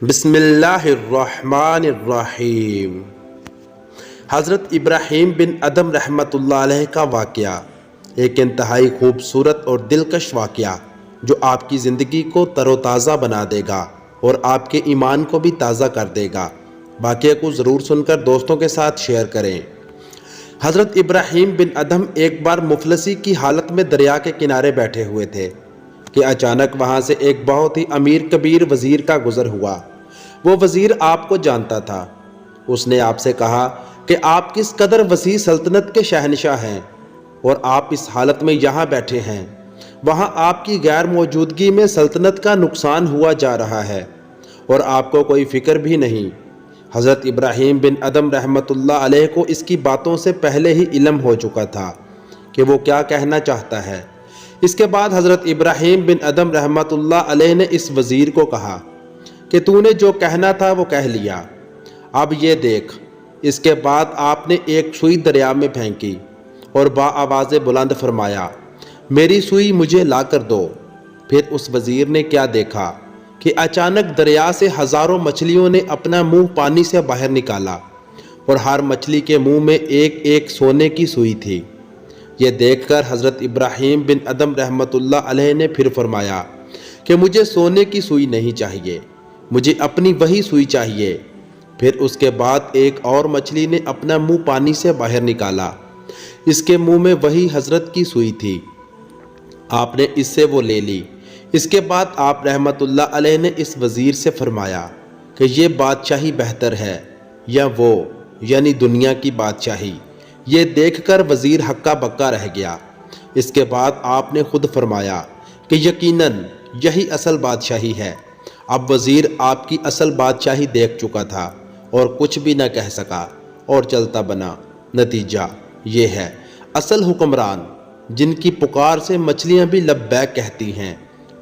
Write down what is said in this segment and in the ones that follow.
بسم اللہ الرحمن الرحیم۔ حضرت ابراہیم بن ادم رحمۃ اللہ علیہ کا واقعہ ایک انتہائی خوبصورت اور دلکش واقعہ جو آپ کی زندگی کو تر و تازہ بنا دے گا اور آپ کے ایمان کو بھی تازہ کر دے گا۔ واقعے کو ضرور سن کر دوستوں کے ساتھ شیئر کریں۔ حضرت ابراہیم بن ادم ایک بار مفلسی کی حالت میں دریا کے کنارے بیٹھے ہوئے تھے کہ اچانک وہاں سے ایک بہت ہی امیر کبیر وزیر کا گزر ہوا۔ وہ وزیر آپ کو جانتا تھا۔ اس نے آپ سے کہا کہ آپ کس قدر وسیع سلطنت کے شہنشاہ ہیں اور آپ اس حالت میں یہاں بیٹھے ہیں۔ وہاں آپ کی غیر موجودگی میں سلطنت کا نقصان ہوا جا رہا ہے اور آپ کو کوئی فکر بھی نہیں۔ حضرت ابراہیم بن ادم رحمۃ اللہ علیہ کو اس کی باتوں سے پہلے ہی علم ہو چکا تھا کہ وہ کیا کہنا چاہتا ہے۔ اس کے بعد حضرت ابراہیم بن ادم رحمۃ اللہ علیہ نے اس وزیر کو کہا کہ تو نے جو کہنا تھا وہ کہہ لیا، اب یہ دیکھ۔ اس کے بعد آپ نے ایک سوئی دریا میں پھینکی اور آواز بلند فرمایا، میری سوئی مجھے لا کر دو۔ پھر اس وزیر نے کیا دیکھا کہ اچانک دریا سے ہزاروں مچھلیوں نے اپنا منہ پانی سے باہر نکالا اور ہر مچھلی کے منہ میں ایک ایک سونے کی سوئی تھی۔ یہ دیکھ کر حضرت ابراہیم بن ادم رحمۃ اللہ علیہ نے پھر فرمایا کہ مجھے سونے کی سوئی نہیں چاہیے، مجھے اپنی وہی سوئی چاہیے۔ پھر اس کے بعد ایک اور مچھلی نے اپنا منہ پانی سے باہر نکالا، اس کے منہ میں وہی حضرت کی سوئی تھی۔ آپ نے اس سے وہ لے لی۔ اس کے بعد آپ رحمۃ اللہ علیہ نے اس وزیر سے فرمایا کہ یہ بادشاہی بہتر ہے یا وہ، یعنی دنیا کی بادشاہی؟ یہ دیکھ کر وزیر ہکا بکا رہ گیا۔ اس کے بعد آپ نے خود فرمایا کہ یقیناً یہی اصل بادشاہی ہے۔ اب وزیر آپ کی اصل بادشاہی دیکھ چکا تھا اور کچھ بھی نہ کہہ سکا اور چلتا بنا۔ نتیجہ یہ ہے، اصل حکمران جن کی پکار سے مچھلیاں بھی لبیک کہتی ہیں۔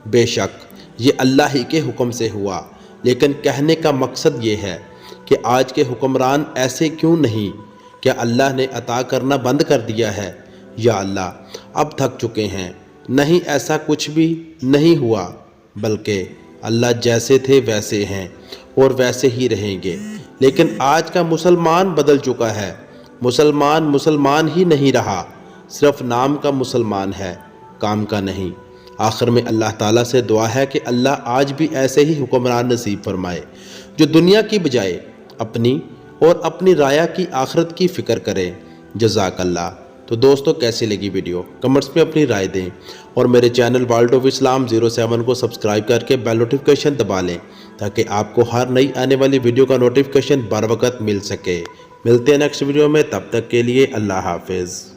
بے شک یہ اللہ ہی کے حکم سے ہوا، لیکن کہنے کا مقصد یہ ہے کہ آج کے حکمران ایسے کیوں نہیں؟ کیا اللہ نے عطا کرنا بند کر دیا ہے؟ یا اللہ اب تھک چکے ہیں؟ نہیں، ایسا کچھ بھی نہیں ہوا، بلکہ اللہ جیسے تھے ویسے ہیں اور ویسے ہی رہیں گے۔ لیکن آج کا مسلمان بدل چکا ہے۔ مسلمان ہی نہیں رہا، صرف نام کا مسلمان ہے، کام کا نہیں۔ آخر میں اللہ تعالیٰ سے دعا ہے کہ اللہ آج بھی ایسے ہی حکمران نصیب فرمائے جو دنیا کی بجائے اپنی اور اپنی رعایا کی آخرت کی فکر کرے۔ جزاک اللہ۔ تو دوستو کیسی لگی ویڈیو؟ کمنٹس میں اپنی رائے دیں اور میرے چینل ورلڈ آف اسلام 07 کو سبسکرائب کر کے بیل نوٹیفیکیشن دبا لیں تاکہ آپ کو ہر نئی آنے والی ویڈیو کا نوٹیفیکیشن بر وقت مل سکے۔ ملتے ہیں نیکسٹ ویڈیو میں، تب تک کے لیے اللہ حافظ۔